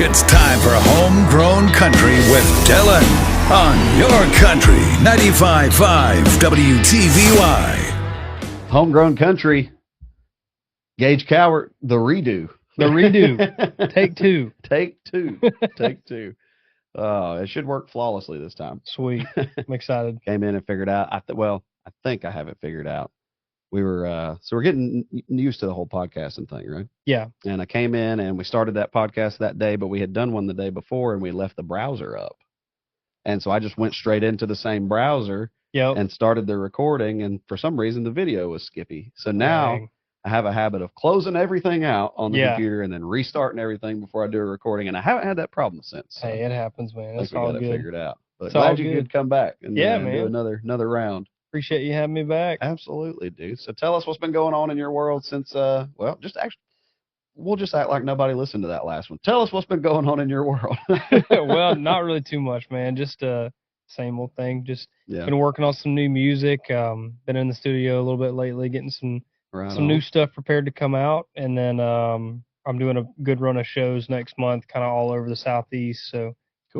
It's time for Homegrown Country with Dylan on your country 95.5 WTVY. Homegrown Country, Gage Cowart, the redo. The redo. Take two. Take two. Take two. It should work flawlessly this time. Sweet. I'm excited. Came in and figured out. I think I have it figured out. We were so we're getting used to the whole podcasting thing, right? Yeah. And I came in and we started that podcast that day, but we had done one the day before and we left the browser up. And so I just went straight into the same browser and started the recording. And for some reason, the video was skippy. So now I have a habit of closing everything out on the computer and then restarting everything before I do a recording. And I haven't had that problem since. So hey, it happens, man. That's all good. Figured out. But it's glad you could come back and man. do another round. Appreciate you having me back. Absolutely, dude. So tell us what's been going on in your world since, we'll just act like nobody listened to that last one. Tell us what's been going on in your world. Well, not really too much, man. Just same old thing. Just been working on some new music. Been in the studio a little bit lately, getting some new stuff prepared to come out. And then I'm doing a good run of shows next month, kind of all over the Southeast. So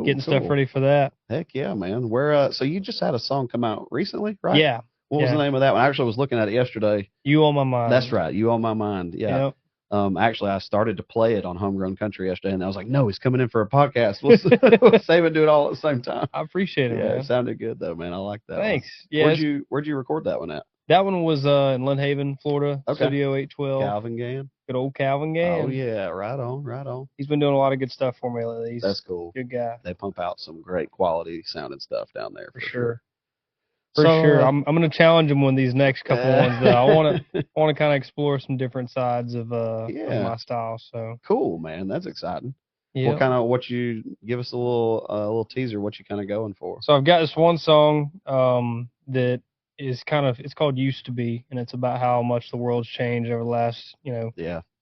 getting stuff ready for that. Heck yeah, man. Where so you just had a song come out recently, right? Yeah. What was the name of that one? I actually was looking at it yesterday. You On My Mind. That's right. You On My Mind. Yeah. Yep. Actually, I started to play it on Homegrown Country yesterday, and I was like, no, he's coming in for a podcast. We'll save and do it all at the same time. I appreciate it, man. It sounded good, though, man. I like that. Thanks. One. Yeah. Where'd you record that one at? That one was in Lynn Haven, Florida, Studio 812. Calvin Gann. Good old Calvin Gann. Oh, yeah. Right on, right on. He's been doing a lot of good stuff for me lately. That's cool. Good guy. They pump out some great quality sounding stuff down there. For sure. For sure. I'm going to challenge him on these next couple ones, though. I want to kind of explore some different sides of my style. So cool, man. That's exciting. Yeah. What you give us a little teaser, what you kind of going for? So I've got this one song that is it's called Used to Be, and it's about how much the world's changed over the last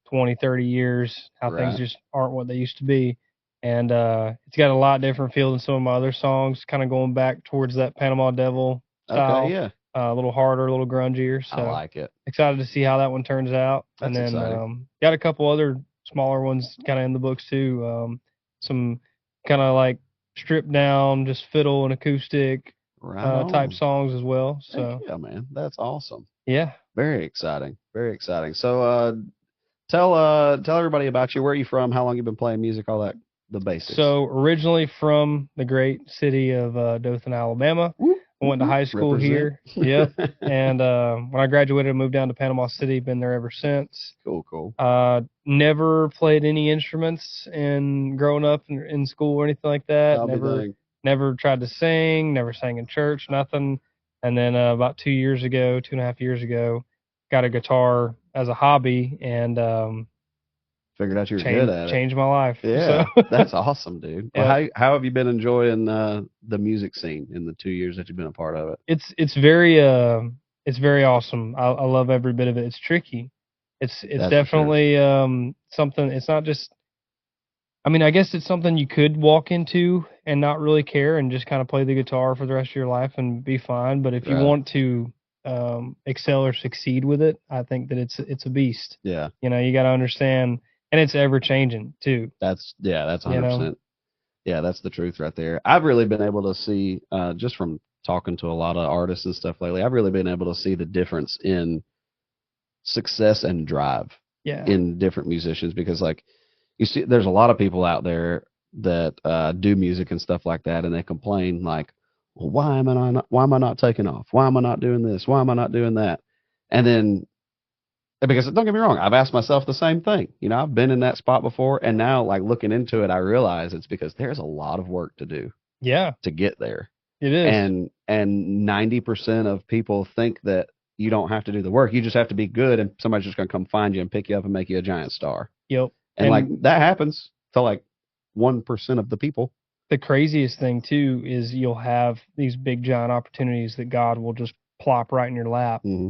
20, 30 years, how things just aren't what they used to be. And it's got a lot different feel than some of my other songs, kind of going back towards that Panama Devil style. Okay, yeah. A little harder, a little grungier. So I like it. Excited to see how that one turns out. That's exciting. Got a couple other smaller ones kind of in the books too. Some kind of like stripped down, just fiddle and acoustic type songs as well. So yeah, man, that's awesome. Yeah, very exciting, very exciting. So tell everybody about you. Where are you from? How long you been playing music? All that, the basics. So originally from the great city of Dothan, Alabama. I went to high school here. Yep. And when I graduated, I moved down to Panama City. Been there ever since. Cool. Never played any instruments growing up in school or anything like that. Never tried to sing. Never sang in church. Nothing. And then about 2.5 years ago, got a guitar as a hobby and figured out you were good at it. Changed my life. Yeah, so. That's awesome, dude. Well, how have you been enjoying the music scene in the 2 years that you've been a part of it? It's very awesome. I love every bit of it. It's tricky. It's definitely something. It's not just. I mean, I guess it's something you could walk into and not really care and just kind of play the guitar for the rest of your life and be fine. But if you want to excel or succeed with it, I think that it's a beast. Yeah. You got to understand. And it's ever changing too. That's 100%. Yeah, that's the truth right there. I've really been able to see, just from talking to a lot of artists and stuff lately, I've really been able to see the difference in success and drive in different musicians. Because like you see, there's a lot of people out there that do music and stuff like that, and they complain like, well, why am I not taking off? Why am I not doing this? Why am I not doing that? And then, because don't get me wrong, I've asked myself the same thing. I've been in that spot before, and now like looking into it, I realize it's because there's a lot of work to do. Yeah. To get there. It is. And 90% of people think that you don't have to do the work. You just have to be good, and somebody's just going to come find you and pick you up and make you a giant star. Yep. And like that happens to like 1% of the people. The craziest thing too is you'll have these big giant opportunities that God will just plop right in your lap. Mm-hmm.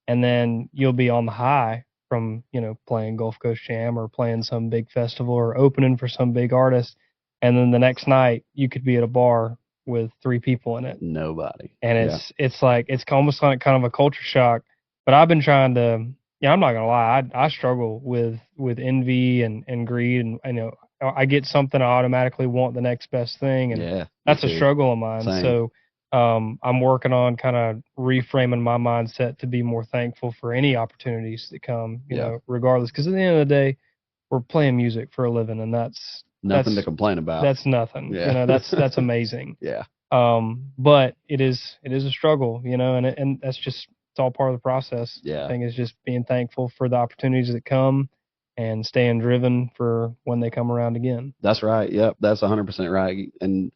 And then you'll be on the high from, playing Gulf Coast Jam or playing some big festival or opening for some big artist. And then the next night you could be at a bar with 3 people in it. Nobody. And it's like, it's almost like kind of a culture shock. But I've been trying to, I'm not going to lie. I struggle with envy and greed. And I get something, I automatically want the next best thing, and that's a struggle of mine. Same. So I'm working on kind of reframing my mindset to be more thankful for any opportunities that come, you know, regardless. Because at the end of the day, we're playing music for a living, and that's nothing to complain about. That's nothing. You know, that's amazing. But it is a struggle, you know, and that's just, it's all part of the process. The thing is just being thankful for the opportunities that come and staying driven for when they come around again. That's right. Yep, that's 100% right. And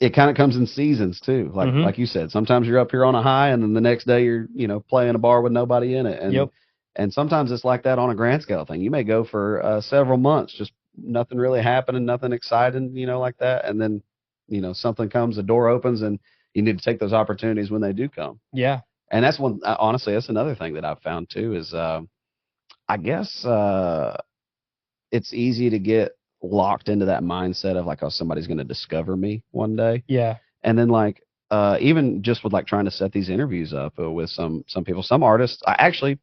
it kind of comes in seasons too. Like you said, sometimes you're up here on a high, and then the next day you're, you know, playing a bar with nobody in it. And and sometimes it's like that on a grand scale thing. You may go for several months, just nothing really happening, nothing exciting, you know, like that. And then, you know, something comes, the door opens, and you need to take those opportunities when they do come. Yeah. And that's one, honestly, that's another thing that I've found too is, I guess it's easy to get locked into that mindset of like, oh, somebody's going to discover me one day. Yeah. And then like, even just with like trying to set these interviews up with some people, some artists, I actually,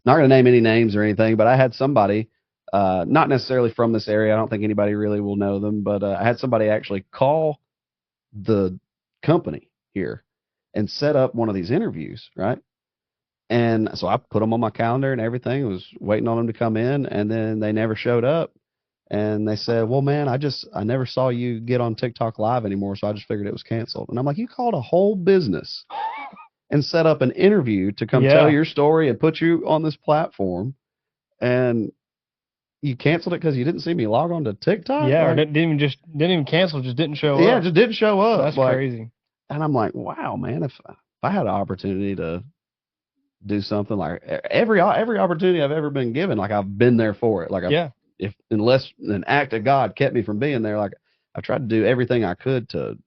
not going to name any names or anything, but I had somebody, not necessarily from this area. I don't think anybody really will know them, but I had somebody actually call the company here and set up one of these interviews, right? And so I put them on my calendar and everything. I was waiting on them to come in, and then they never showed up. And they said, well, man, I never saw you get on TikTok live anymore, so I just figured it was canceled. And I'm like, you called a whole business and set up an interview to come tell your story and put you on this platform, and you canceled it because you didn't see me log on to TikTok? Yeah, like, or didn't even cancel, just didn't show up. Yeah, just didn't show up. That's like, crazy. And I'm like, wow, man, if I had an opportunity to do something, like every opportunity I've ever been given, like I've been there for it. Like if unless an act of God kept me from being there, like I tried to do everything I could to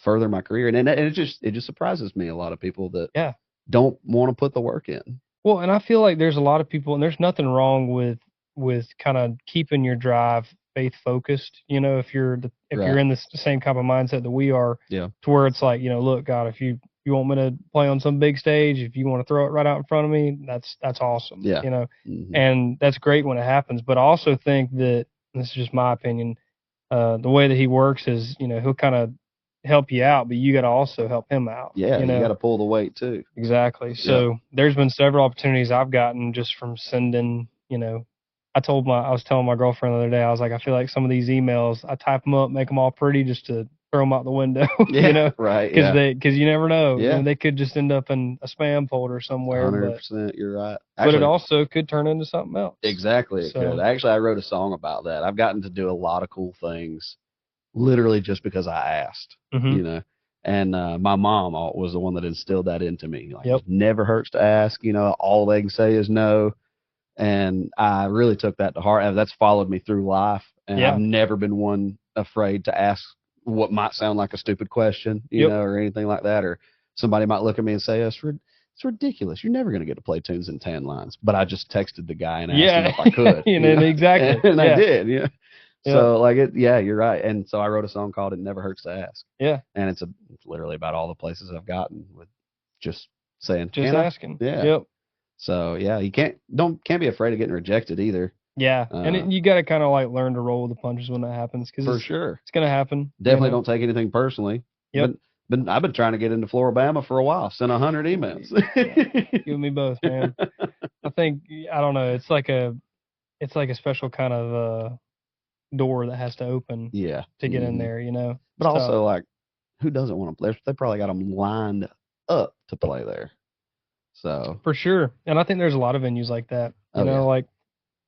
further my career, and it just surprises me, a lot of people that don't want to put the work in. Well, and I feel like there's a lot of people, and there's nothing wrong with kind of keeping your drive faith focused. You know, if you're in the same kind of mindset that we are, to where it's like, you know, look, God, if you want me to play on some big stage, if you want to throw it right out in front of me, that's awesome. Yeah. You know, and that's great when it happens. But I also think that, this is just my opinion, the way that he works is, you know, he'll kind of help you out, but you got to also help him out. Yeah, you know? You got to pull the weight too. Exactly. So there's been several opportunities I've gotten just from sending, you know, I was telling my girlfriend the other day, I was like, I feel like some of these emails, I type them up, make them all pretty just to throw them out the window, you know, right? Because you never know. You know, they could just end up in a spam folder somewhere. 100%, you're right. Actually, but it also could turn into something else. Exactly, it could. Actually, I wrote a song about that. I've gotten to do a lot of cool things, literally just because I asked, you know. And my mom was the one that instilled that into me. Like, it never hurts to ask. You know, all they can say is no. And I really took that to heart. That's followed me through life. And I've never been one afraid to ask what might sound like a stupid question, you know, or anything like that. Or somebody might look at me and say, it's ridiculous. You're never going to get to play tunes in 10 lines. But I just texted the guy and asked him if I could. You know? Exactly. And I did, yeah. So like you're right. And so I wrote a song called "It Never Hurts to Ask." Yeah. And it's literally about all the places I've gotten with just saying, just asking. Yeah. Yep. So yeah, you can't be afraid of getting rejected either. Yeah, and you got to kind of like learn to roll with the punches when that happens, because for sure it's gonna happen. Definitely don't take anything personally. Yep. But I've been trying to get into Floribama for a while. Sent 100 emails. You and me both, man. I think, I don't know. It's like a special kind of door that has to open. Yeah. To get in there, you know. But it's also like, who doesn't want to play? They probably got them lined up to play there. So for sure, and I think there's a lot of venues like that. You know, like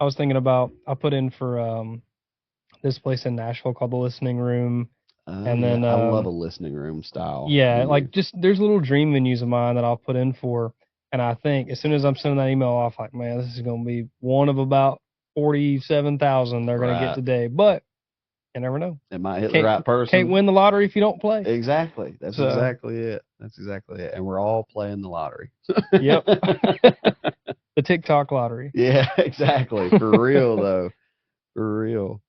I was thinking about, I put in for this place in Nashville called the Listening Room, and then I love a listening room style. Yeah, like just there's little dream venues of mine that I'll put in for, and I think as soon as I'm sending that email off, like, man, this is going to be one of about 47,000 they're going to get today, but you never know. It might hit the right person. Can't win the lottery if you don't play. Exactly. That's exactly it. And we're all playing the lottery. Yep. The TikTok lottery. Yeah, exactly. For real, though. For real.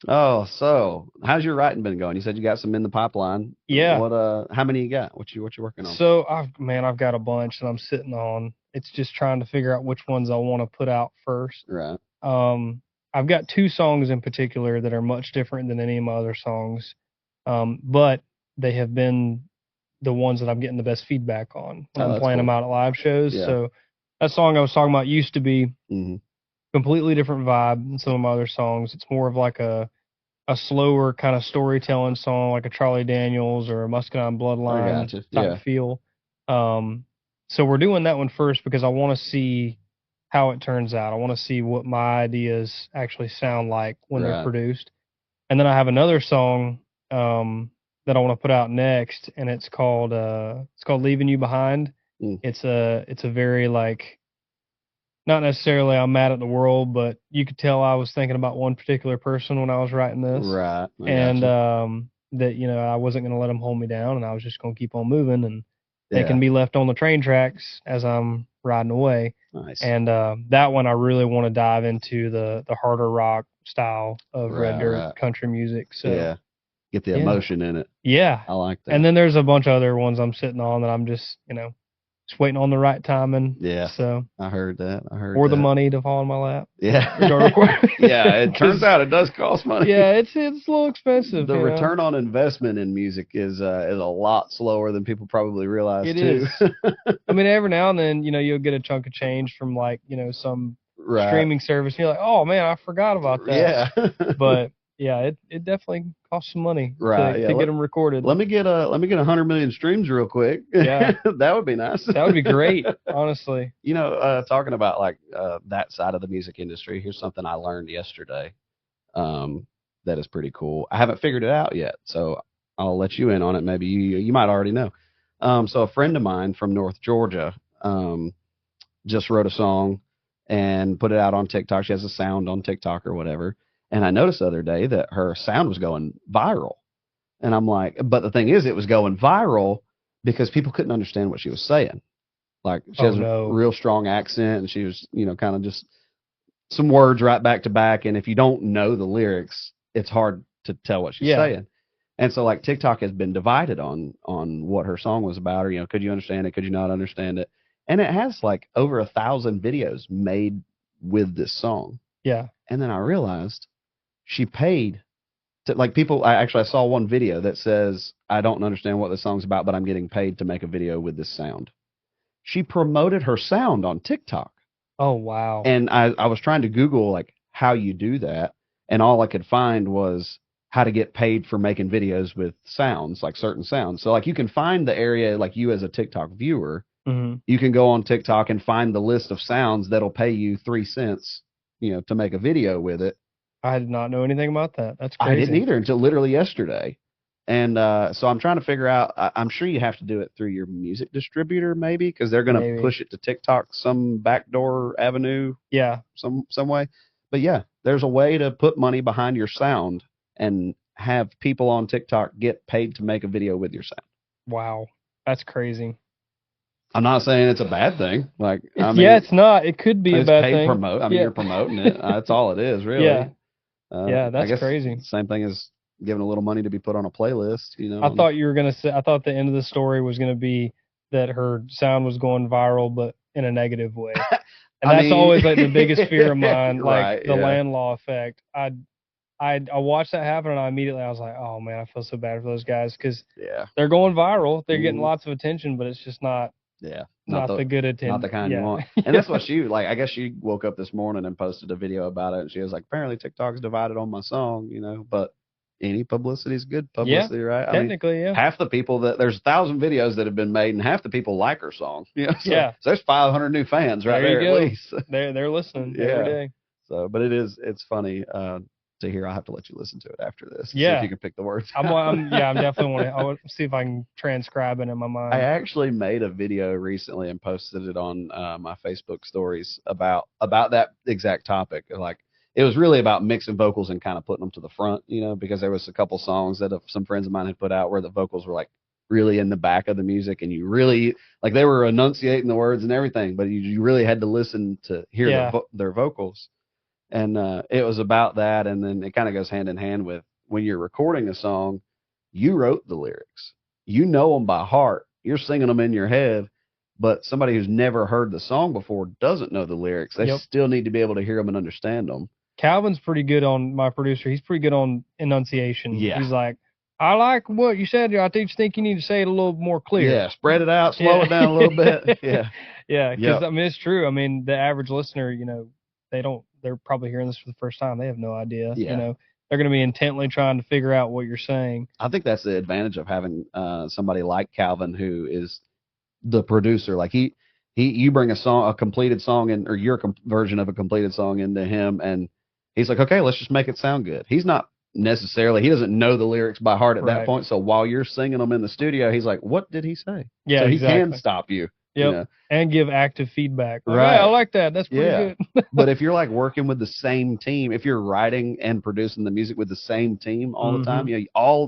Oh, so how's your writing been going? You said you got some in the pipeline. Yeah. How many you got? What you working on? So I've got a bunch that I'm sitting on. It's just trying to figure out which ones I want to put out first. Right. I've got two songs in particular that are much different than any of my other songs, but they have been the ones that I'm getting the best feedback on when I'm playing them out at live shows. Yeah. So that song I was talking about used to be Mhm. completely different vibe than some of my other songs. It's more of like a slower kind of storytelling song, like a Charlie Daniels or a Muscadine Bloodline type feel. So we're doing that one first because I want to see how it turns out. I want to see what my ideas actually sound like when they're produced. And then I have another song that I want to put out next, and it's called Leaving You Behind. It's a very like, not necessarily I'm mad at the world, but you could tell I was thinking about one particular person when I was writing this. Right. And that, you know, I wasn't going to let them hold me down, and I was just going to keep on moving, and they can be left on the train tracks as I'm riding away. Nice. And that one I really want to dive into the harder rock style of Red Dirt country music. So get the emotion in it. Yeah. I like that. And then there's a bunch of other ones I'm sitting on that I'm just, you know, just waiting on the right timing. Yeah. So I heard that. Or the money to fall in my lap. Yeah. Yeah. It turns out it does cost money. Yeah, it's a little expensive. The return on investment in music is a lot slower than people probably realize. It too. is. I mean, every now and then, you know, you'll get a chunk of change from like, you know, some streaming service. And you're like, oh man, I forgot about that. Yeah. But yeah, it definitely costs some money to get them recorded. Let me get 100 million streams real quick. Yeah, that would be nice. That would be great, honestly. You know, talking about like that side of the music industry, here's something I learned yesterday that is pretty cool. I haven't figured it out yet, so I'll let you in on it. Maybe you might already know. So a friend of mine from North Georgia just wrote a song and put it out on TikTok. She has a sound on TikTok or whatever. And I noticed the other day that her sound was going viral. And I'm like, but the thing is, it was going viral because people couldn't understand what she was saying. Like, she has a real strong accent, and she was, you know, kind of just some words right back to back. And if you don't know the lyrics, it's hard to tell what she's saying. And so, like, TikTok has been divided on what her song was about, or, you know, could you understand it? Could you not understand it? And it has, like, over 1,000 videos made with this song. Yeah. And then I realized she paid to, like, people. I saw one video that says, I don't understand what this song's about, but I'm getting paid to make a video with this sound. She promoted her sound on TikTok. Oh, wow. And I was trying to Google, like, how you do that. And all I could find was how to get paid for making videos with sounds, like certain sounds. So, like, you can find the area, like, you as a TikTok viewer, you can go on TikTok and find the list of sounds that'll pay you 3 cents, you know, to make a video with it. I did not know anything about that. That's crazy. I didn't either until literally yesterday. And so I'm trying to figure out, I'm sure you have to do it through your music distributor maybe, because they're going to push it to TikTok, some backdoor avenue. Yeah. Some way. But yeah, there's a way to put money behind your sound and have people on TikTok get paid to make a video with your sound. Wow. That's crazy. I'm not saying it's a bad thing. Like, I mean, yeah, it's not. It could be a bad thing. Promote. I mean, you're promoting it. That's all it is, really. Yeah. Yeah, that's crazy. Same thing as giving a little money to be put on a playlist, you know. I thought you were going to say, I thought the end of the story was going to be that her sound was going viral, but in a negative way. And that's always like the biggest fear of mine, like the land law effect. I watched that happen, and I was like, oh man, I feel so bad for those guys, because they're going viral. They're getting lots of attention, but it's just not. Not the good attention. Not the kind you want. And that's what she, like, I guess she woke up this morning and posted a video about it, and she was like, apparently TikTok's divided on my song, you know, but any publicity is good publicity, right? Technically, half the people there's 1,000 videos that have been made, and half the people like her song. You know? So there's 500 new fans right there at least. They're listening every day. So, but it's funny to hear. I'll have to let you listen to it after this. Yeah. See if you can pick the words. I'm definitely want to. I want to see if I can transcribe it in my mind. I actually made a video recently and posted it on my Facebook stories about that exact topic. Like, it was really about mixing vocals and kind of putting them to the front, you know, because there was a couple songs that some friends of mine had put out where the vocals were like really in the back of the music, and you really, like, they were enunciating the words and everything, but you really had to listen to hear their vocals. And it was about that, and then it kind of goes hand in hand with when you're recording a song, you wrote the lyrics. You know them by heart. You're singing them in your head, but somebody who's never heard the song before doesn't know the lyrics. They still need to be able to hear them and understand them. Calvin's pretty good on my producer. He's pretty good on enunciation. Yeah. He's like, I like what you said. I just think you need to say it a little more clear. Yeah, spread it out, slow it down a little bit. Yeah. Yeah, because I mean, it's true. I mean, the average listener, they're probably hearing this for the first time. They have no idea. Yeah. They're going to be intently trying to figure out what you're saying. I think that's the advantage of having somebody like Calvin who is the producer. Like you bring a completed song in, or your version of a completed song into him, and he's like, okay, let's just make it sound good. He's not necessarily, he doesn't know the lyrics by heart at that point. So while you're singing them in the studio, he's like, what did he say? Yeah, so he can stop you. Yep. And give active feedback. Like, right. Hey, I like that. That's pretty good. But if you're like working with the same team, if you're writing and producing the music with the same team all the time,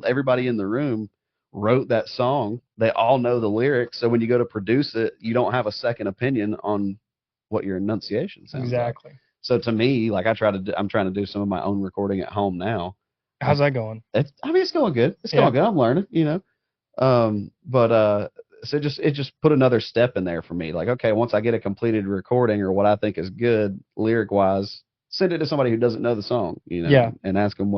everybody in the room wrote that song. They all know the lyrics. So when you go to produce it, you don't have a second opinion on what your enunciation sounds exactly. like. So to me, like I'm trying to do some of my own recording at home now. How's that going? It's going good. It's going good. I'm learning, So it just put another step in there for me. Like, okay, once I get a completed recording or what I think is good lyric wise, send it to somebody who doesn't know the song, and ask them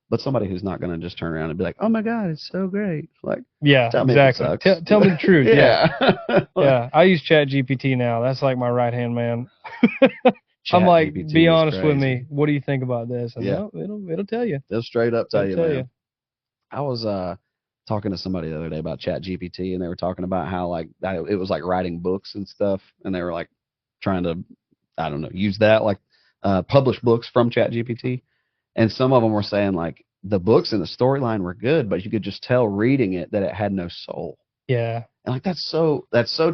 but somebody who's not going to just turn around and be like, oh my God, it's so great. Like, tell me exactly. Tell me the truth. Yeah. I use ChatGPT now. That's like my right hand man. I'm like, be honest with me. What do you think about this? And it'll tell you. They'll straight up tell you. I was talking to somebody the other day about ChatGPT, and they were talking about how like it was like writing books and stuff, and they were like trying to, I don't know, use that like publish books from ChatGPT, and some of them were saying like the books and the storyline were good, but you could just tell reading it that it had no soul. Yeah. And like that's so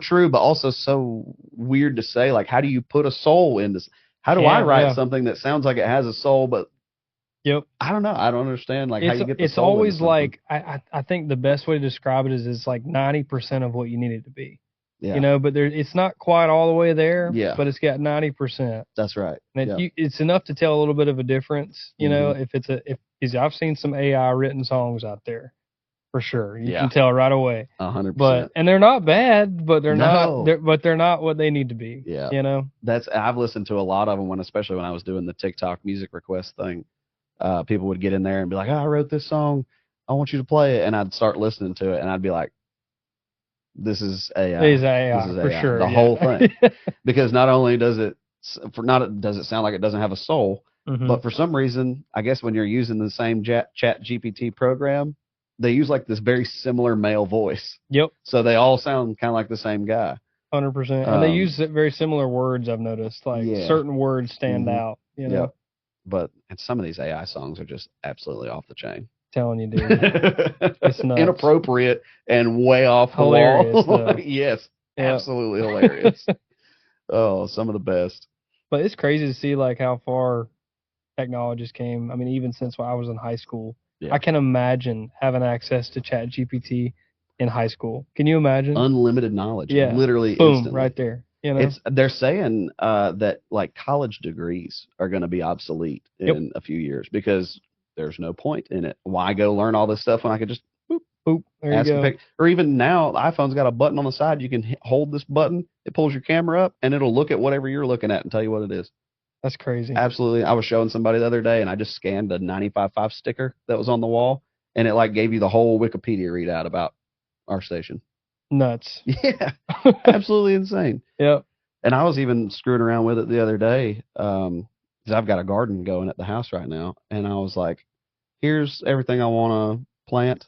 true, but also so weird to say. Like, how do you put a soul into? How do I write something that sounds like it has a soul, but I don't know. I don't understand like how you get the soul. It's always like I think the best way to describe it is it's like 90% of what you need it to be. Yeah. But it's not quite all the way there. Yeah. But it's got 90%. That's right. And it's enough to tell a little bit of a difference. If I've seen some AI written songs out there. For sure, you can tell right away. 100%. And they're not bad, but they're not. They're not what they need to be. Yeah, I've listened to a lot of them especially when I was doing the TikTok music request thing. People would get in there and be like, "Oh, I wrote this song. I want you to play it," and I'd start listening to it, and I'd be like, "This is AI. This is AI for sure." The whole thing, because not only does it sound like it doesn't have a soul, but for some reason, I guess when you're using the same Chat GPT program, they use like this very similar male voice. Yep. So they all sound kind of like the same guy. 100%. And they use very similar words, I've noticed. Like certain words stand out, Yep. But some of these AI songs are just absolutely off the chain. Telling you, dude. It's nuts. Inappropriate and way off the wall. Yes. Yep. Absolutely hilarious. Oh, some of the best. But it's crazy to see like how far technologies came. I mean, even since I was in high school. Yeah. I can imagine having access to ChatGPT in high school. Can you imagine? Unlimited knowledge. Yeah. Literally boom, instantly. Right there. They're saying that like college degrees are going to be obsolete in a few years because there's no point in it. Why go learn all this stuff when I could just boop, there you go. Or even now, the iPhone's got a button on the side. You can hold this button. It pulls your camera up, and it'll look at whatever you're looking at and tell you what it is. That's crazy. Absolutely. I was showing somebody the other day, and I just scanned a 95.5 sticker that was on the wall, and it like gave you the whole Wikipedia readout about our station. Nuts. Yeah. Absolutely insane. Yep. And I was even screwing around with it the other day because I've got a garden going at the house right now, and I was like, here's everything I want to plant.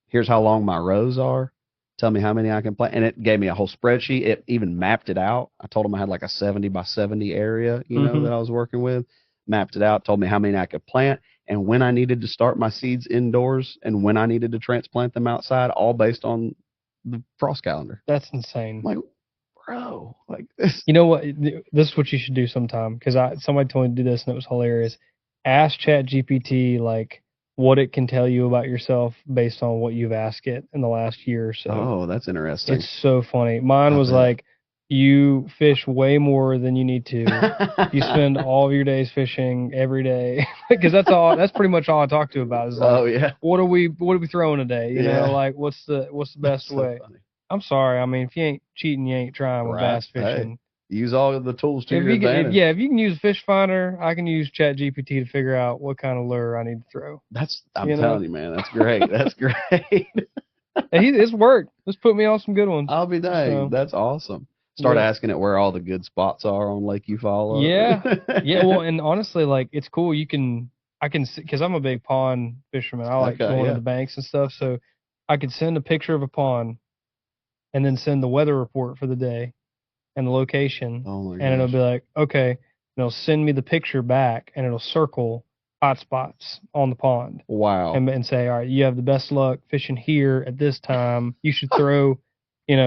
Here's how long my rows are. Tell me how many I can plant. And it gave me a whole spreadsheet. It even mapped it out. I told them I had like a 70 by 70 area, that I was working with. Mapped it out, told me how many I could plant and when I needed to start my seeds indoors and when I needed to transplant them outside, all based on the frost calendar. That's insane. I'm like, bro, like this. You know what? This is what you should do sometime because somebody told me to do this and it was hilarious. Ask ChatGPT like what it can tell you about yourself based on what you've asked it in the last year or so. Oh, that's interesting. It's so funny. Mine was like, you fish way more than you need to. You spend all of your days fishing every day because that's pretty much all I talk to about is like, what are we throwing today? You know, like what's the best way? Funny. I'm sorry. I mean, if you ain't cheating, you ain't trying with bass fishing. Use all of the tools to your If advantage. you can use Fish Finder, I can use ChatGPT to figure out what kind of lure I need to throw. I'm telling you, man, that's great. That's great. It's worked. It's put me on some good ones. I'll be dang. So, That's awesome. Start asking it where all the good spots are on Lake Eufaula. Yeah. Well, and honestly, like, it's cool. I can, because I'm a big pond fisherman. I like going to the banks and stuff. So I could send a picture of a pond and then send the weather report for the day and the location. Oh my gosh. And it'll be like, okay, and it'll send me the picture back and it'll circle hot spots on the pond. Wow. And say, all right, you have the best luck fishing here at this time. You should throw,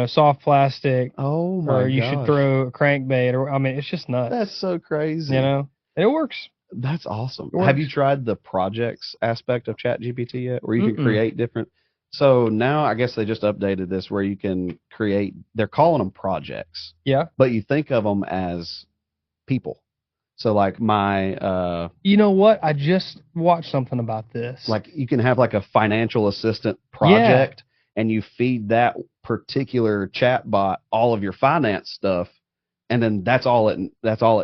soft plastic. Oh my Or you should throw a crankbait. Or, I mean, it's just nuts. That's so crazy. And it works. That's awesome. Have you tried the projects aspect of ChatGPT yet, where you can create different? So now I guess they just updated this where you can create. They're calling them projects. Yeah. But you think of them as people. So like my. You know what? I just watched something about this. Like you can have like a financial assistant project, and you feed that particular chat bot all of your finance stuff. And then that's all it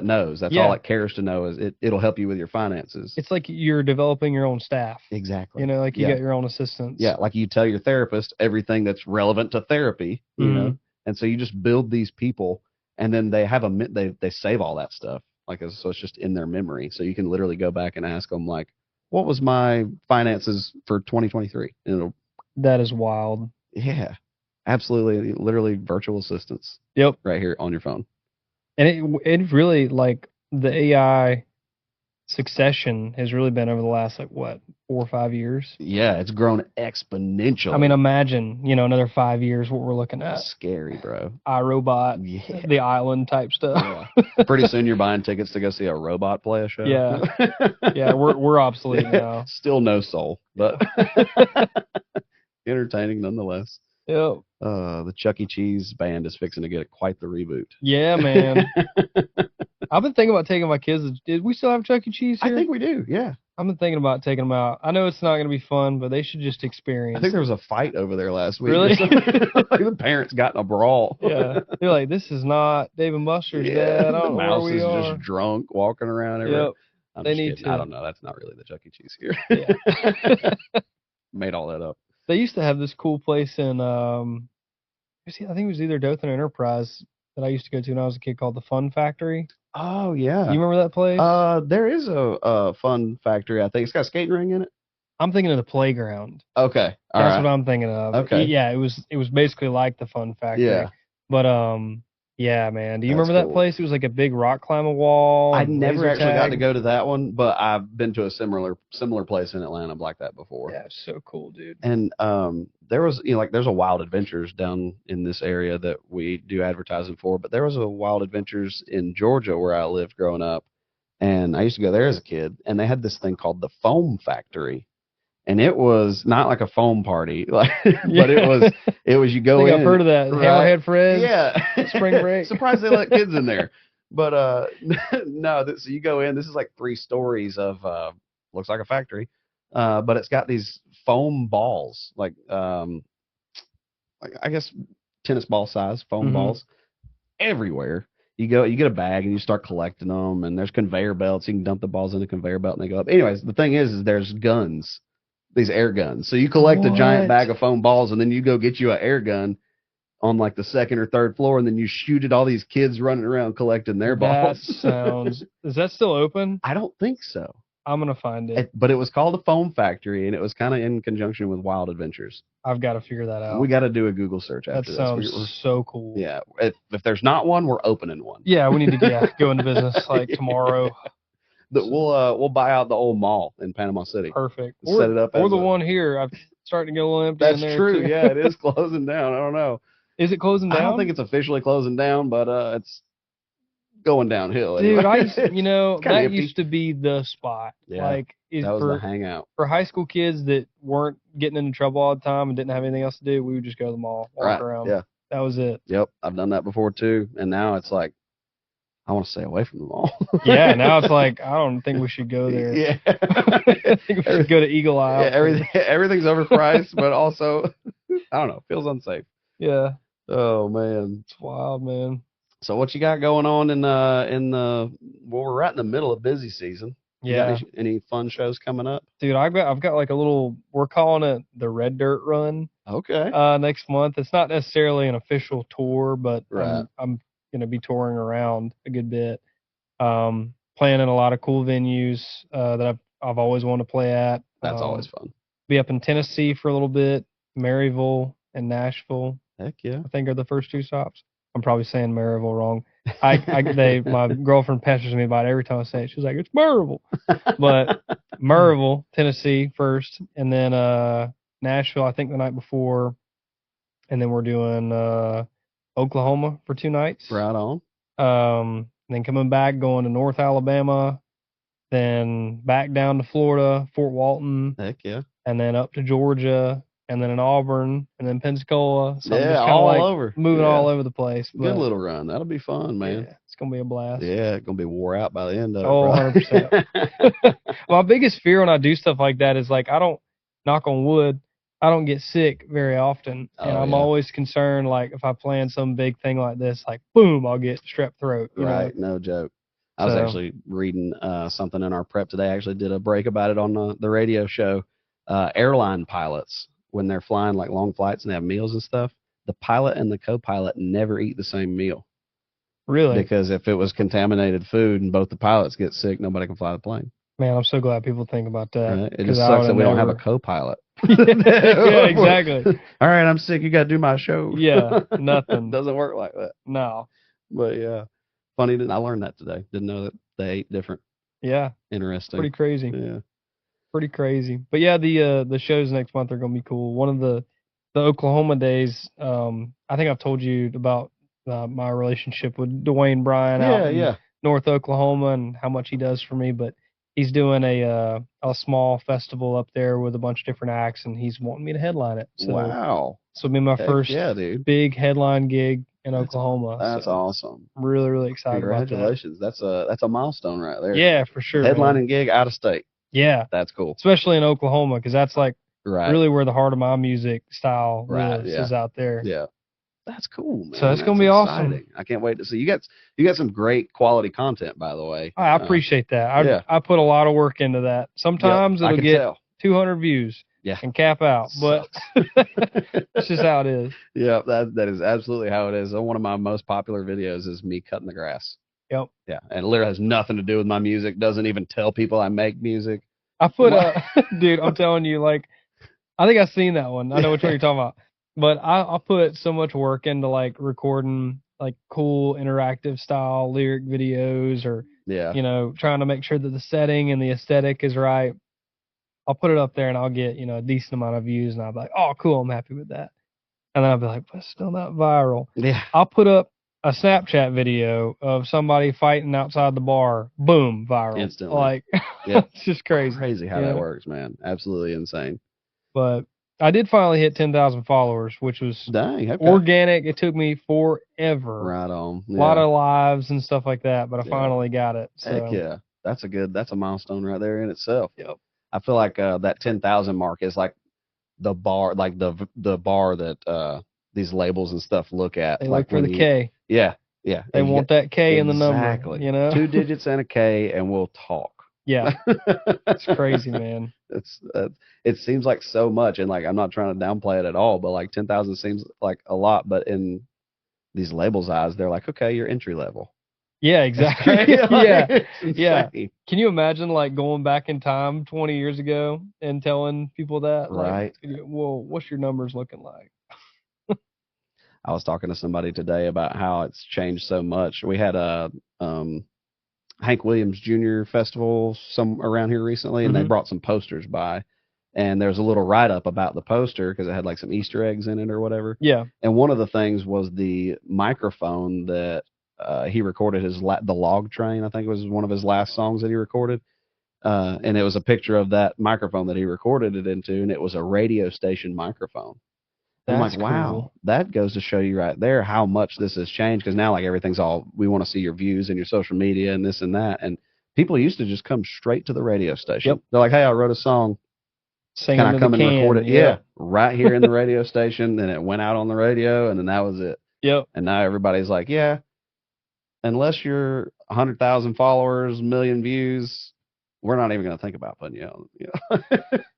knows. That's all it cares to know is it'll help you with your finances. It's like you're developing your own staff. Exactly. Like you got your own assistants. Yeah, like you tell your therapist everything that's relevant to therapy, you know. And so you just build these people, and then they have they save all that stuff. So it's just in their memory. So you can literally go back and ask them like, what was my finances for 2023? And that is wild. Yeah, absolutely. Literally virtual assistants. Yep. Right here on your phone. And it really, like, the AI succession has really been over the last, 4 or 5 years? Yeah, it's grown exponentially. I mean, imagine, another 5 years what we're looking at. Scary, bro. iRobot, the island type stuff. Yeah. Pretty soon you're buying tickets to go see a robot play a show. Yeah. Yeah, we're obsolete now. Still no soul, but entertaining nonetheless. Yep. The Chuck E. Cheese band is fixing to get quite the reboot. Yeah, man. I've been thinking about taking my kids. Did we still have Chuck E. Cheese here? I think we do, yeah. I've been thinking about taking them out. I know it's not going to be fun, but they should just experience. I think there was a fight over there last week. Really? Like the parents got in a brawl. Yeah. They're like, this is not Dave and Buster's, Dad. I don't know where we are. Mouse is just drunk, walking around everywhere. Yep. They need to. I don't know. That's not really the Chuck E. Cheese here. Yeah. Made all that up. They used to have this cool place in, I think it was either Dothan or Enterprise that I used to go to when I was a kid called the Fun Factory. Oh, yeah. You remember that place? There is a Fun Factory, I think. It's got a skating ring in it. I'm thinking of the playground. Okay. That's what I'm thinking of. Okay. Yeah, it was basically like the Fun Factory. Yeah. But, yeah, man. Do you remember that place? It was like a big rock climbing wall. I never actually got to go to that one, but I've been to a similar place in Atlanta like that before. Yeah, it's so cool, dude. And there was, there's a Wild Adventures down in this area that we do advertising for, but there was a Wild Adventures in Georgia where I lived growing up, and I used to go there as a kid, and they had this thing called the Foam Factory. And it was not like a foam party, but it was you go in. I've heard of that. Right? Hammerhead Fred. Yeah. Spring break. Surprised they let kids in there. But no, so you go in. This is like 3 stories of looks like a factory, but it's got these foam balls, like I guess tennis ball size foam balls everywhere. You get a bag and you start collecting them, and there's conveyor belts. You can dump the balls in a conveyor belt and they go up. Anyways, the thing is there's guns. These air guns. So you collect a giant bag of foam balls, and then you go get you an air gun on like the 2nd or 3rd floor, and then you shoot at all these kids running around collecting their balls. Is that still open? I don't think so. I'm going to find it. But it was called the Foam Factory, and it was kind of in conjunction with Wild Adventures. I've got to figure that out. We got to do a Google search after this. That sounds so cool. Yeah. If there's not one, we're opening one. Yeah, we need to go into business like tomorrow. We'll buy out the old mall in Panama City. Perfect. Set it up. Or the one here. I'm starting to get a little empty. That's in there true. Too. Yeah, it is closing down. I don't know. Is it closing down? I don't think it's officially closing down, but it's going downhill. Dude, anyway. That used to be the spot. Yeah, that was the hangout. For high school kids that weren't getting into trouble all the time and didn't have anything else to do, we would just go to the mall, walk around. Yeah. That was it. Yep, I've done that before too, and now it's like, I want to stay away from the mall. Yeah, now it's like, I don't think we should go there. Yeah. I think we should go to Eagle Eye. Yeah, everything's overpriced, but also, I don't know, feels unsafe. Yeah. Oh, man. It's wild, man. So what you got going on in the well, we're right in the middle of busy season. You got any fun shows coming up? Dude, I've got like a little, we're calling it the Red Dirt Run. Okay. Next month. It's not necessarily an official tour, but Right. I'm going to be touring around a good bit. Playing in a lot of cool venues that I've always wanted to play at. That's always fun. Be up in Tennessee for a little bit, Maryville and Nashville. Heck yeah. I think are the first two stops. I'm probably saying Maryville wrong. My girlfriend pesters me about it every time I say it. She's like, it's Maryville. But Maryville, Tennessee first, and then Nashville, I think the night before, and then we're doing Oklahoma for 2 nights. Right on. Then coming back, going to North Alabama, then back down to Florida, Fort Walton. Heck yeah. And then up to Georgia, and then in Auburn, and then Pensacola. So yeah, all over. Moving all over the place. Good little run. That'll be fun, man. Yeah, it's going to be a blast. Yeah, it's going to be wore out by the end of it. Oh, 100%. My biggest fear when I do stuff like that is, like, I don't, knock on wood, I don't get sick very often. And I'm always concerned, like, if I plan some big thing like this, like, boom, I'll get strep throat. You know? No joke. I was actually reading something in our prep today. I actually did a break about it on the radio show. Airline pilots, when they're flying like long flights and they have meals and stuff, the pilot and the co-pilot never eat the same meal. Really? Because if it was contaminated food and both the pilots get sick, nobody can fly the plane. Man, I'm so glad people think about that. Right? It just sucks that we don't have a co-pilot. Yeah, exactly. All right, I'm sick. You got to do my show. Yeah, nothing. Doesn't work like that. No. But yeah, funny. I learned that today. Didn't know that they ate different. Yeah. Interesting. Pretty crazy. Yeah. Pretty crazy. But yeah, the shows next month are gonna be cool. One of the Oklahoma days, I think I've told you about my relationship with Dwayne Bryan out in North Oklahoma and how much he does for me. But he's doing a small festival up there with a bunch of different acts, and he's wanting me to headline it. So, wow. So it'll be my first big headline gig in Oklahoma. That's awesome. I'm really, really excited about that. Congratulations. That's a milestone right there. Yeah, for sure. Headlining gig out of state. Yeah. That's cool. Especially in Oklahoma, because that's like really where the heart of my music style is out there. Yeah. That's cool, man. So it's going to be awesome. I can't wait to see. You got some great quality content, by the way. I appreciate that. I put a lot of work into that. Sometimes it'll get 200 views and cap out, but it's just how it is. Yeah, that is absolutely how it is. One of my most popular videos is me cutting the grass. Yep. Yeah, and it literally has nothing to do with my music. Doesn't even tell people I make music. I put dude, I'm telling you, like, I think I've seen that one. I know which one you're talking about. But I put so much work into like recording like cool interactive style lyric videos or you know, trying to make sure that the setting and the aesthetic is right. I'll put it up there and I'll get, you know, a decent amount of views and I'll be like, oh cool, I'm happy with that. And then I'll be like, but it's still not viral. Yeah. I'll put up a Snapchat video of somebody fighting outside the bar, boom, viral. Instantly. Like it's just crazy. Crazy how that works, man. Absolutely insane. But I did finally hit 10,000 followers, which was organic. It took me forever. Right on. Yeah. A lot of lives and stuff like that, but I finally got it. So. Heck yeah. That's a milestone right there in itself. Yep. I feel like that 10,000 mark is like the bar, like the bar that these labels and stuff look at. They like look for the K. Yeah. Yeah. They want that K in the number. Exactly. You know? 2 digits and a K and we'll talk. Yeah. It's crazy, man. It seems like so much, and like I'm not trying to downplay it at all, but like 10,000 seems like a lot, but in these labels' eyes, they're like, okay, you're entry level. Yeah, exactly. Yeah. Can you imagine like going back in time 20 years ago and telling people that? Right. Like, well, what's your numbers looking like? I was talking to somebody today about how it's changed so much. We had a Hank Williams Jr. festival around here recently, and they brought some posters by. And there's a little write-up about the poster because it had like some Easter eggs in it or whatever. Yeah. And one of the things was the microphone that he recorded the log train, I think it was one of his last songs that he recorded. And it was a picture of that microphone that he recorded it into, and it was a radio station microphone. I'm like, wow, cool. That goes to show you right there how much this has changed, because now like everything's we want to see your views and your social media and this and that. And people used to just come straight to the radio station. Yep. They're like, hey, I wrote a song. Can I come and record it? Yeah. Right here in the radio station. Then it went out on the radio, and then that was it. Yep. And now everybody's like, yeah, unless you're 100,000 followers, 1,000,000 views, we're not even going to think about putting you on. You know?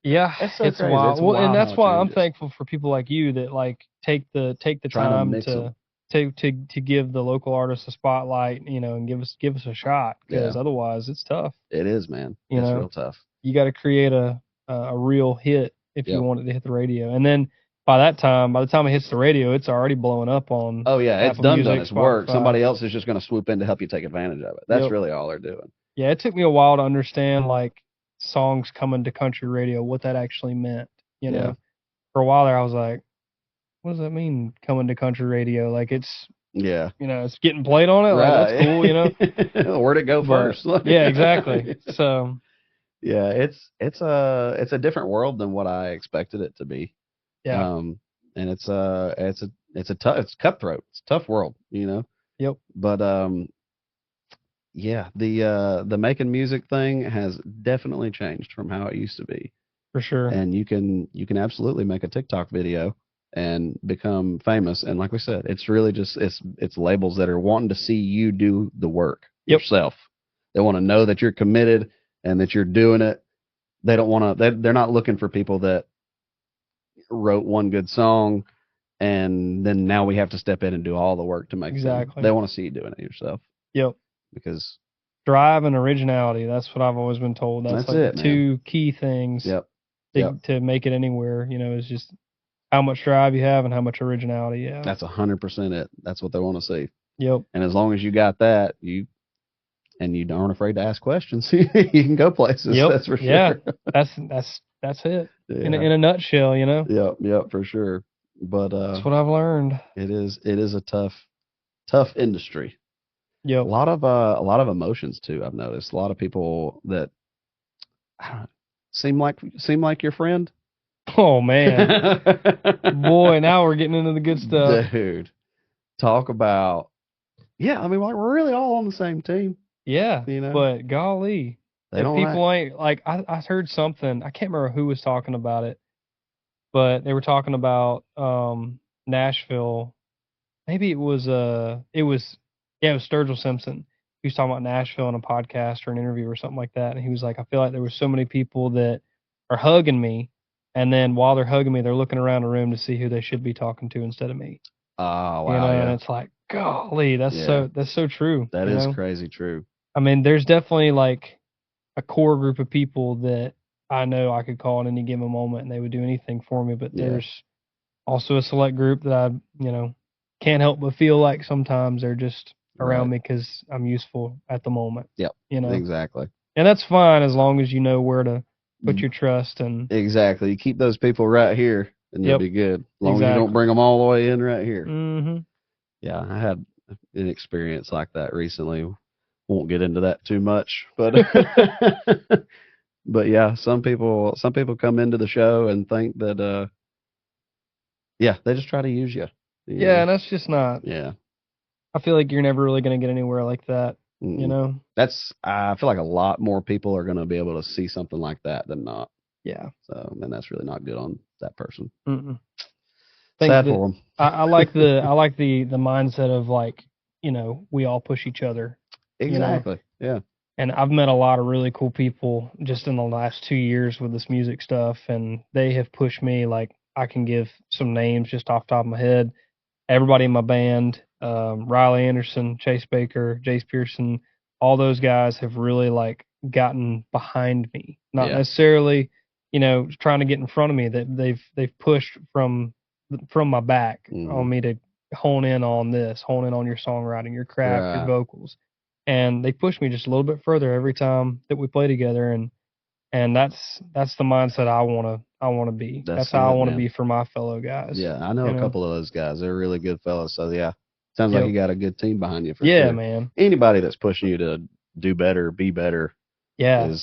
Yeah, It's so it's crazy. wild. It's Well, wild and that's how it why I'm changes. thankful for people like you that like take the Trying to time mix them. to give the local artists a spotlight, and give us a shot, because Yeah. otherwise it's tough. It is, man. You It's know, real tough. you got to create a real hit if you Yep. want it to hit the radio, and then by the time it hits the radio, it's already blowing up on. Oh yeah, it's Apple done Music, its work. Spotify. Somebody else is just going to swoop in to help you take advantage of it. That's Yep. really all they're doing. Yeah, it took me a while to understand like songs coming to country radio, what that actually meant. You know, Yeah. for a while there, I was like, what does that mean, coming to country radio? Like it's Yeah. it's getting played on it. Like Right. that's cool. Where'd it go But, first? yeah, exactly. So yeah, it's a different world than what I expected it to be. yeah. And it's cutthroat. It's a tough world, you know. Yep. But yeah, the making music thing has definitely changed from how it used to be. For sure. And you can absolutely make a TikTok video and become famous. And like we said, it's really just it's labels that are wanting to see you do the work yourself. They want to know that you're committed and that you're doing it. They don't want to. They're not looking for people that wrote one good song and then now we have to step in and do all the work to make Exactly. them. They want to see you doing it yourself. Yep. Because drive and originality, that's what I've always been told. That's like it, the two key things to make it anywhere, is just how much drive you have and how much originality you have. That's 100% it. That's what they want to see. Yep. And as long as you got that, you aren't afraid to ask questions, you can go places. Yep. That's for sure. Yeah. That's it. Yeah. In a nutshell, Yep, for sure. But that's what I've learned. It is a tough industry. Yep. A lot of emotions too. I've noticed a lot of people that seem like your friend. Oh man, boy! Now we're getting into the good stuff, dude. Talk about I mean, we're really all on the same team. Yeah, but golly, people ain't like. I heard something. I can't remember who was talking about it, but they were talking about Nashville. Maybe it was Sturgill Simpson. He was talking about Nashville in a podcast or an interview or something like that, and he was like, I feel like there were so many people that are hugging me, and then while they're hugging me, they're looking around the room to see who they should be talking to instead of me. Oh wow! And it's like, golly, that's so true. That is crazy true. I mean, there's definitely like a core group of people that I know I could call at any given moment and they would do anything for me, but there's also a select group that I, can't help but feel like sometimes they're just around me because I'm useful at the moment. Yep. Exactly. And that's fine as long as you know where to put your trust and. Exactly. You keep those people right here and you'll be good. As long as you don't bring them all the way in right here. Mm-hmm. Yeah, I had an experience like that recently. Won't get into that too much, but but yeah, some people come into the show and think that they just try to use you. Yeah, and that's just not. Yeah. I feel like you're never really going to get anywhere like that, I feel like a lot more people are going to be able to see something like that than not. Yeah. So, and that's really not good on that person. Mm-mm. Sad for them. I like the mindset of like, we all push each other. Exactly. Yeah. And I've met a lot of really cool people just in the last 2 years with this music stuff, and they have pushed me. Like, I can give some names just off the top of my head. Everybody in my band, Riley Anderson, Chase Baker, Jace Pearson, all those guys have really like gotten behind me. Not necessarily, trying to get in front of me. That they've pushed from my back on me to hone in on your songwriting, your craft, your vocals. And they push me just a little bit further every time that we play together, and that's the mindset I want to be. That's how I want to be for my fellow guys. Yeah, I know a couple of those guys. They're really good fellas. So yeah, sounds like you got a good team behind you. For sure. Man. Anybody that's pushing you to do better, be better. Yeah,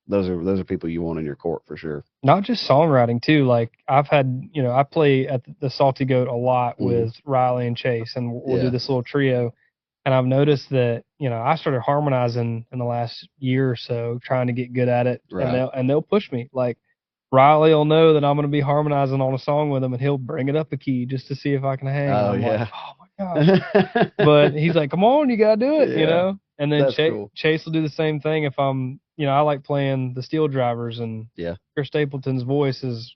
those are people you want in your court for sure. Not just songwriting too. Like I've had, I play at the Salty Goat a lot with Riley and Chase, and we'll do this little trio. And I've noticed that, I started harmonizing in the last year or so, trying to get good at it. Right. And they'll push me. Like Riley will know that I'm going to be harmonizing on a song with him, and he'll bring it up a key just to see if I can hang. Oh, I'm yeah. like, oh my gosh. But he's like, come on, you got to do it, you Yeah, know? And then that's cool. Chase will do the same thing if I'm, you know, I like playing the Steel Drivers, and Yeah, Chris Stapleton's voice is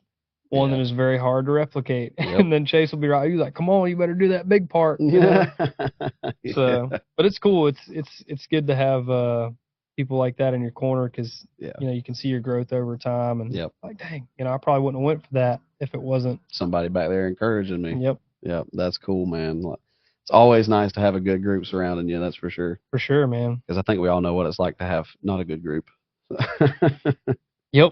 one that yeah, is very hard to replicate. yep. And then Chase will be right. He's like, come on, you better do that big part, you know? Yeah, So, but it's cool. It's good to have people like that in your corner, because yeah, you know you can see your growth over time, and yep. like, dang, you know, I probably wouldn't have went for that if it wasn't. Somebody back there encouraging me. Yep, Yep, that's cool, man. It's always nice to have a good group surrounding you, that's for sure. for sure, man. Because I think we all know what it's like to have not a good group. Yep,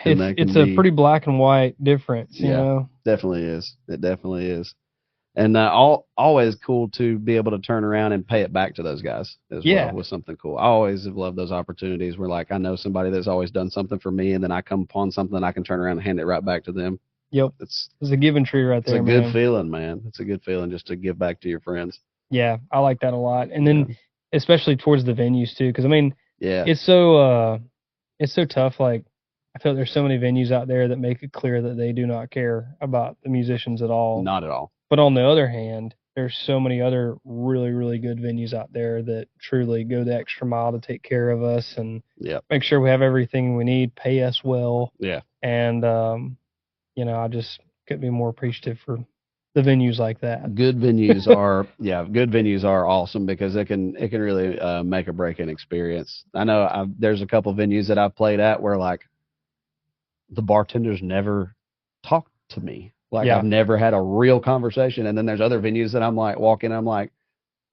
And that it's can a be, pretty black and white difference, you yeah, know. definitely is. It definitely is. And always cool to be able to turn around and pay it back to those guys as Yeah, well with something cool. I always have loved those opportunities where, like, I know somebody that's always done something for me, and then I come upon something I can turn around and hand it right back to them. yep. It's It's a giving tree right it's a there, good man. feeling, man. It's a good feeling just to give back to your friends. Yeah, I like that a lot. And Yeah, then especially towards the venues too, because I mean, yeah, it's so it's so tough. Like, I feel like there's so many venues out there that make it clear that they do not care about the musicians at all. not at all. But on the other hand, there's so many other really, really good venues out there that truly go the extra mile to take care of us and Yeah, make sure we have everything we need, pay us well. yeah. And you know, I just couldn't be more appreciative for the venues like that. Good venues are awesome because it can really make or break an experience. I know there's a couple venues that I've played at where, like, the bartenders never talked to me. Like, Yeah. I've never had a real conversation. And then there's other venues that I'm like walking, I'm like,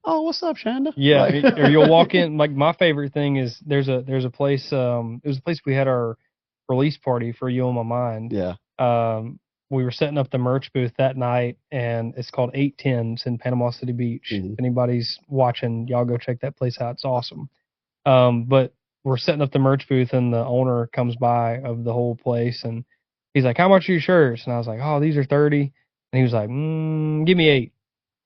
oh, what's up, Shanda? Yeah, Like, or you'll walk in. Like, my favorite thing is there's a place. It was a place we had our release party for You on My Mind. yeah, We were setting up the merch booth that night, and it's called 810s in Panama City Beach. mhm, If anybody's watching, y'all go check that place out. It's awesome. But we're setting up the merch booth, and the owner comes by of the whole place, and he's like, "How much are your shirts?" And I was like, "Oh, these are 30." And he was like, "Give me 8."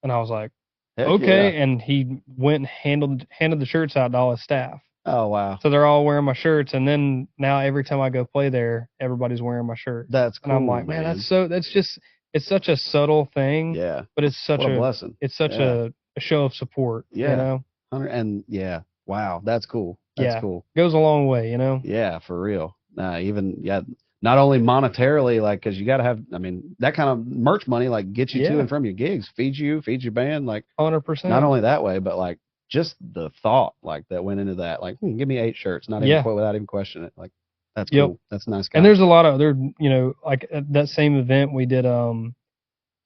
And I was like, heck yeah. okay. And he went and handed the shirts out to all his staff. Oh, wow. So they're all wearing my shirts, and then now every time I go play there, everybody's wearing my shirt. That's And I'm cool, like, man, man. that's just it's such a subtle thing, Yeah. but it's such What a blessing. it's such Yeah. a show of support, you Yeah. know? And yeah, wow, that's cool. That's Yeah. cool. Goes a long way, you know? Yeah, for real. Even yeah, not only monetarily, like, because you got to have. I mean, that kind of merch money, like, gets you to Yeah. and from your gigs, feeds your band. Like, 100%. not only that way, but, like, just the thought, like, that went into that. Like, give me 8 shirts, not even Yeah. without even questioning it. Like, that's Yep. cool. That's a nice guy. And there's a lot of other, you know, like at that same event we did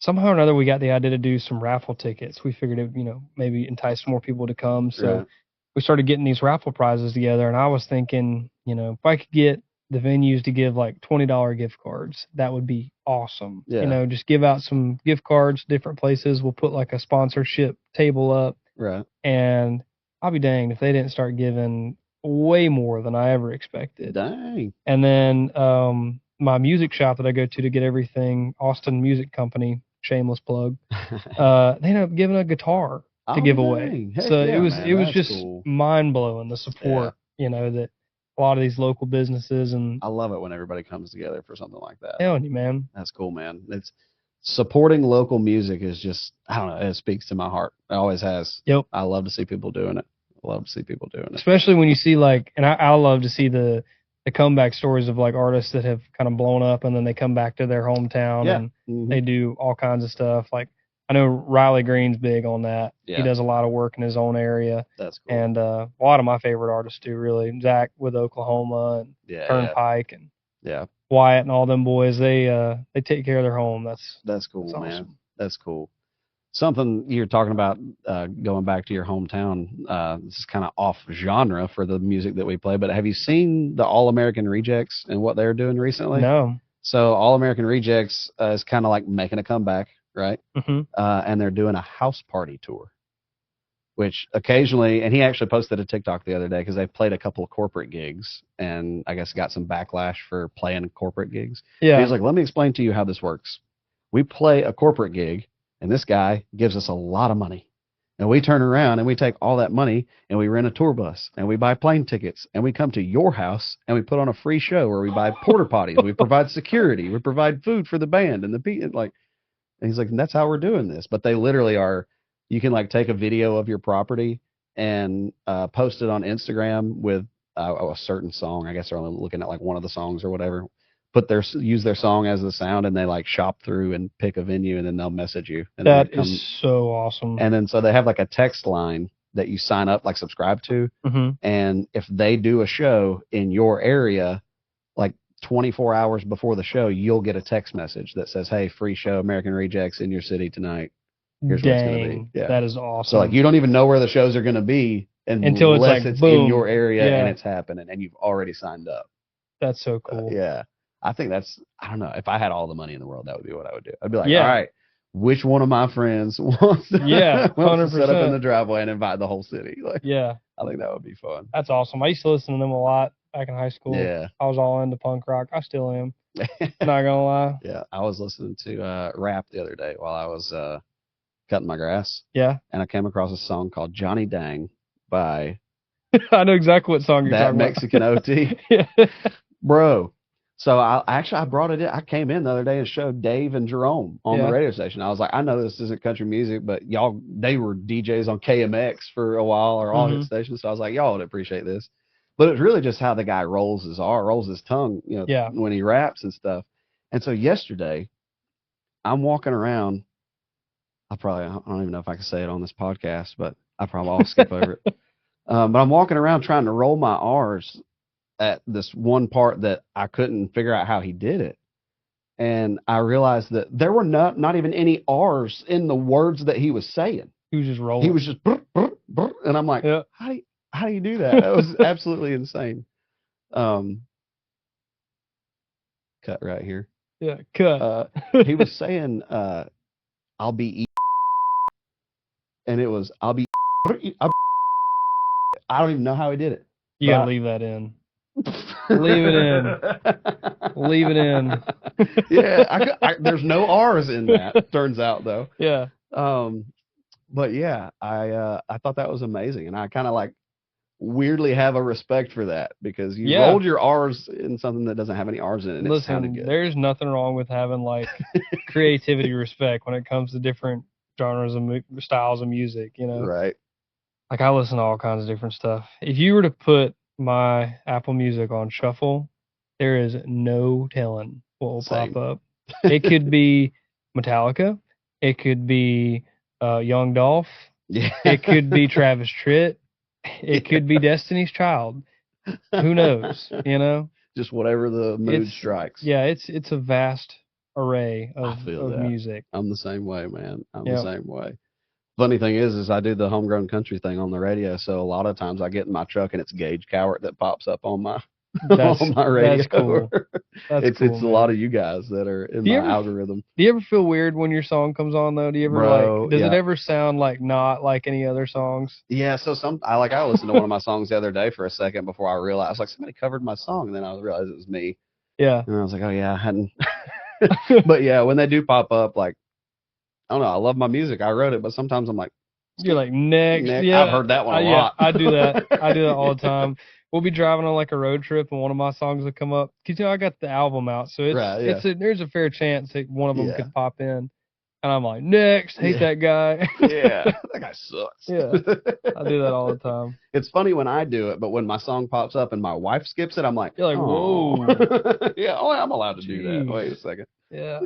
somehow or another we got the idea to do some raffle tickets. We figured it, you know, maybe entice more people to come. So Right. we started getting these raffle prizes together, and I was thinking, you know, if I could get the venues to give like $20 gift cards, that would be awesome. Yeah. You know, just give out some gift cards, different places. We'll put like a sponsorship table up, Right. and I'll be danged if they didn't start giving way more than I ever expected. Dang. And then my music shop that I go to get everything, Austin Music Company, shameless plug, they ended up giving a guitar to Oh, give away. dang. Heck So yeah, it was man. it was That's just cool. mind blowing, the support, you know, that a lot of these local businesses, and I love it when everybody comes together for something like that. telling you, man. That's cool, man. It's supporting local music is just, I don't know, it speaks to my heart. It always has. Yep. I love to see people doing it. I love to see people doing it. Especially when you see like, and I love to see the comeback stories of like artists that have kind of blown up and then they come back to their hometown Yeah. and Mhm. they do all kinds of stuff. Like, I know Riley Green's big on that. Yeah. He does a lot of work in his own area. That's cool. And a lot of my favorite artists do, really. Zach with Oklahoma and Yeah. Turnpike and Yeah. Wyatt and all them boys. They take care of their home. That's cool, That's man. awesome. That's cool. Something you're talking about, going back to your hometown, this is kind of off genre for the music that we play, but have you seen the All American Rejects and what they're doing recently? No. So All American Rejects is kind of like making a comeback, right? Hmm. And they're doing a house party tour, which occasionally, and he actually posted a TikTok the other day because they played a couple of corporate gigs and I guess got some backlash for playing corporate gigs. Yeah. He was like, let me explain to you how this works. We play a corporate gig and this guy gives us a lot of money. And we turn around and we take all that money and we rent a tour bus and we buy plane tickets and we come to your house and we put on a free show where we buy porta potties, we provide security, we provide food for the band and the people. Like, and he's like, and that's how we're doing this. But they literally are you can like take a video of your property and post it on Instagram with a certain song. I guess they're only looking at like one of the songs or whatever. Use their song as the sound, and they like shop through and pick a venue, and then they'll message you. And that is so awesome. And then so they have like a text line that you sign up, like subscribe to. Mm-hmm. And if they do a show in your area, like 24 hours before the show, you'll get a text message that says, "Hey, free show, American Rejects in your city tonight. Here's where it's going to be." Yeah. That is awesome. So like you don't even know where the shows are going to be until it's like it's boom. in your area and it's happening and you've already signed up. That's so cool. Yeah. I think I don't know. If I had all the money in the world, that would be what I would do. I'd be like, all right, which one of my friends wants to set up in the driveway and invite the whole city? Like, I think that would be fun. That's awesome. I used to listen to them a lot back in high school. Yeah. I was all into punk rock. I still am. Not gonna lie. Yeah. I was listening to rap the other day while I was cutting my grass. Yeah. And I came across a song called Johnny Dang by I know exactly what song you're talking about. That Mexican OT. Yeah. Bro. So I brought it in. I came in the other day and showed Dave and Jerome on the radio station. I was like, I know this isn't country music, but they were DJs on KMX for a while or all hit stations. So I was like, y'all would appreciate this. But it's really just how the guy rolls his tongue, when he raps and stuff. And so yesterday, I'm walking around. I don't even know if I can say it on this podcast, but I'll skip over it. But I'm walking around trying to roll my R's at this one part that I couldn't figure out how he did it. And I realized that there were not even any R's in the words that he was saying. He was just rolling. He was just, brr, brr, brr, and I'm like, how do you do that? That was absolutely insane. Cut right here. Yeah, cut. He was saying, I'll be and it was, I don't even know how he did it. You gotta leave that in. Leave it in. Leave it in. Yeah, there's no R's in that. Turns out though. Yeah. But yeah, I thought that was amazing, and I kind of like weirdly have a respect for that because you rolled your R's in something that doesn't have any R's in it. And it sounded good. There's nothing wrong with having like creativity respect when it comes to different genres and styles of music. Right. Like I listen to all kinds of different stuff. If you were to put my Apple Music on shuffle, there is no telling what will pop up. It could be Metallica. It could be Young Dolph. Yeah. It could be Travis Tritt. It could be Destiny's Child. Who knows? Just whatever the mood strikes. Yeah, it's a vast array of music. I'm the same way, man. I'm the same way. Funny thing is I do the homegrown country thing on the radio, so a lot of times I get in my truck and it's Gage Cowart that pops up on my on my radio. That's cool. It's a lot of you guys that are in my algorithm. Do you ever feel weird when your song comes on though? Do you ever does it ever sound like not like any other songs? Yeah, so I listened to one of my songs the other day for a second before I realized like somebody covered my song, and then I realized it was me. Yeah. And I was like, oh yeah, I hadn't. But yeah, when they do pop up, like, I don't know, I love my music. I wrote it, but sometimes I'm like, you're like, next. Yeah, I've heard that one a lot. I do that. I do that all the time. We'll be driving on like a road trip, and one of my songs will come up because I got the album out, so there's a fair chance that one of them could pop in, and I'm like, next, hate that guy. Yeah, that guy sucks. Yeah, I do that all the time. It's funny when I do it, but when my song pops up and my wife skips it, I'm like, you're like, whoa. Yeah, I'm allowed to do that. Wait a second. Yeah.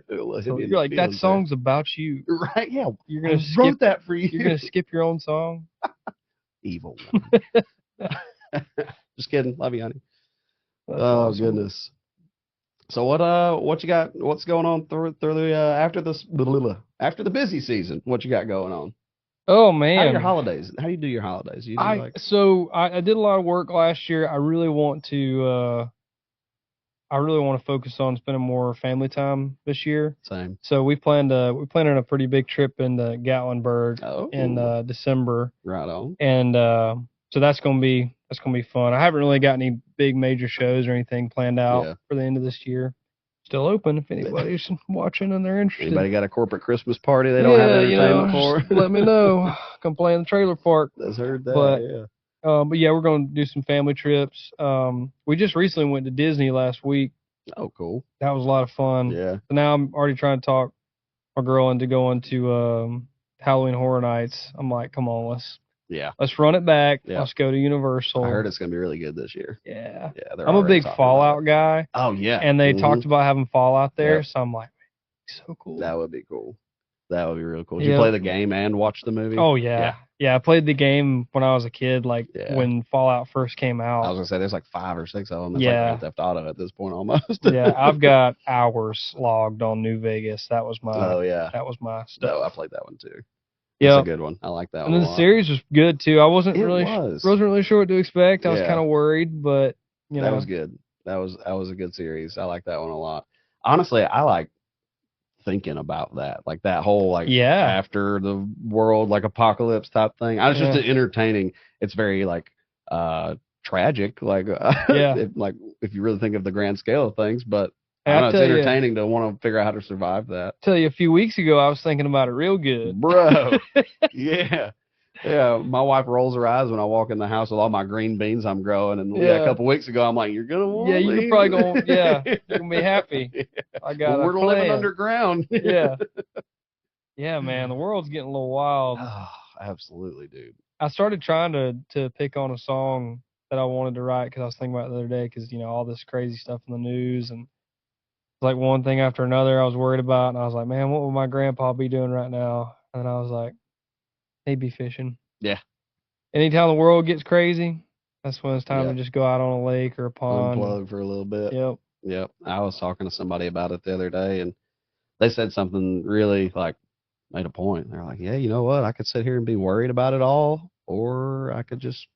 So you're like, that song's about you. Right, yeah. You're going to skip that for you. You're going to skip your own song? Evil. Just kidding. Love you, honey. That's awesome. Goodness. So what you got? What's going on through the after the busy season? What you got going on? Oh man. How are your holidays? How do you do your holidays? I did a lot of work last year. I really want to focus on spending more family time this year. Same. So we planned a pretty big trip into Gatlinburg in December. Right on. And so that's gonna be fun. I haven't really got any big major shows or anything planned out for the end of this year. Still open if anybody's watching and they're interested. Anybody got a corporate Christmas party they don't have entertainment for? Let me know. Come play in the trailer park. I've heard that. But yeah, we're going to do some family trips. We just recently went to Disney last week. Oh, cool. That was a lot of fun. Yeah. So now I'm already trying to talk my girl into going to Halloween Horror Nights. I'm like, come on, let's run it back. Yeah. Let's go to Universal. I heard it's going to be really good this year. Yeah. Yeah. I'm a big Fallout guy. Oh, yeah. And they talked about having Fallout there, Yep. so I'm like, so cool. That would be cool. That would be real cool. Did you play the game and watch the movie? Oh, yeah. Yeah, I played the game when I was a kid, when Fallout first came out. I was going to say, there's like 5 or 6 of them. It's like Grand Theft Auto at this point almost. Yeah, I've got hours logged on New Vegas. That was my that was my stuff. No, I played that one too. Yeah, it's a good one. I like that one. And then the series was good too. I wasn't really sure what to expect. I was kind of worried, but that was good. That was a good series. I like that one a lot. Honestly, I like thinking about that, like that whole after the world apocalypse type thing. It's just entertaining. It's very tragic, if you really think of the grand scale of things, but I don't know, it's entertaining to want to figure out how to survive that. Tell you, a few weeks ago I was thinking about it real good, bro. Yeah. My wife rolls her eyes when I walk in the house with all my green beans I'm growing, and a couple weeks ago I'm like, "You're gonna want you're probably gonna you're gonna be happy." I got we're living underground. Yeah, man, the world's getting a little wild. Oh, absolutely, dude. I started trying to pick on a song that I wanted to write because I was thinking about it the other day because all this crazy stuff in the news and like one thing after another I was worried about, and I was like, man, what would my grandpa be doing right now? And I was like, he'd be fishing. Yeah. Anytime the world gets crazy, that's when it's time to just go out on a lake or a pond. Unplug for a little bit. Yep. I was talking to somebody about it the other day, and they said something really made a point. They're like, yeah, you know what? I could sit here and be worried about it all, or I could just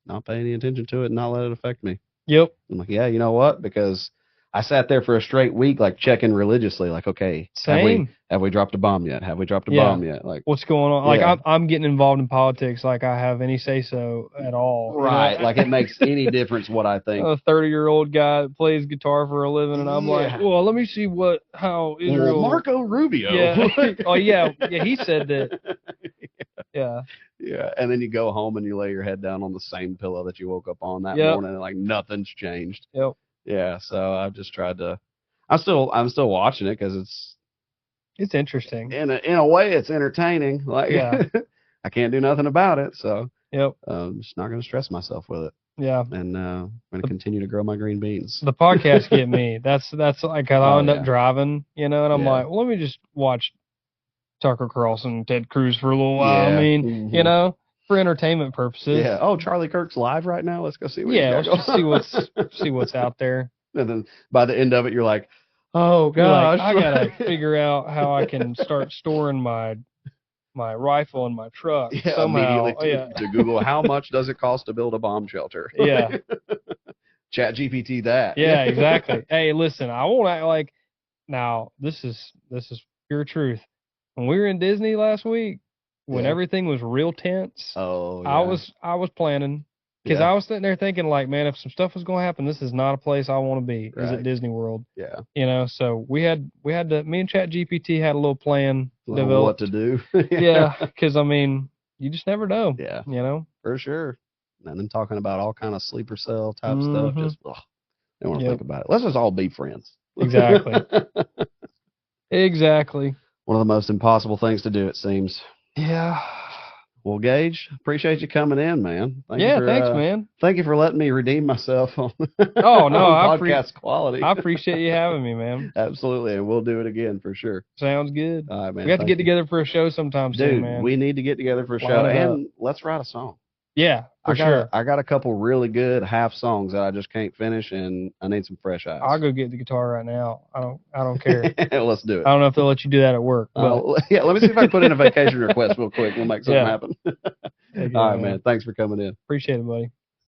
not pay any attention to it and not let it affect me. Yep. I'm like, yeah, you know what? Because I sat there for a straight week, checking religiously, okay, have we dropped a bomb yet? Have we dropped a bomb yet? What's going on? I'm getting involved in politics like I have any say-so at all. Right. It makes any difference what I think. A 30-year-old guy that plays guitar for a living, and I'm like, well, let me see how Israel... Well, Marco Rubio. Yeah. Oh, yeah. Yeah, he said that. Yeah. Yeah, and then you go home and you lay your head down on the same pillow that you woke up on that morning, and nothing's changed. Yep. Yeah, so I've just tried to. I'm still watching it because it's interesting. In a way, it's entertaining. I can't do nothing about it, so I'm just not going to stress myself with it. Yeah, and I'm going to continue to grow my green beans. The podcast get me. That's I'll end up driving, and I'm like, well, let me just watch Tucker Carlson and Ted Cruz for a little while. Yeah. I mean, for entertainment purposes. Yeah. Oh, Charlie Kirk's live right now. Let's go see what let's just see what's out there. And then by the end of it, you're like, oh gosh, I gotta figure out how I can start storing my rifle in my truck somehow. Immediately to Google how much does it cost to build a bomb shelter. Yeah. Chat GPT that. Yeah, exactly. Hey, listen, I won't act like now. This is pure truth. When we were in Disney last week, when everything was real tense, I was planning because I was sitting there thinking man, if some stuff was going to happen, this is not a place I want to be. Right. Is at Disney World. Yeah. So we had to. Me and ChatGPT had a little plan What developed. to do. Yeah, because you just never know. Yeah. For sure. And then talking about all kind of sleeper cell type stuff, just I don't want to think about it. Let's just all be friends. Exactly. Exactly. One of the most impossible things to do, it seems. Yeah. Well, Gage, appreciate you coming in, man. Thanks, man. Thank you for letting me redeem myself on podcast quality. I appreciate you having me, man. Absolutely, and we'll do it again for sure. Sounds good. All right, man. We have to get together for a show sometime soon, man. We need to get together for a show, and let's write a song. Yeah, for sure. I got a couple really good half songs that I just can't finish, and I need some fresh eyes. I'll go get the guitar right now. I don't care. Let's do it. I don't know if they'll let you do that at work. But... let me see if I can put in a vacation request real quick. We'll make something happen. All right, man. Thanks for coming in. Appreciate it, buddy.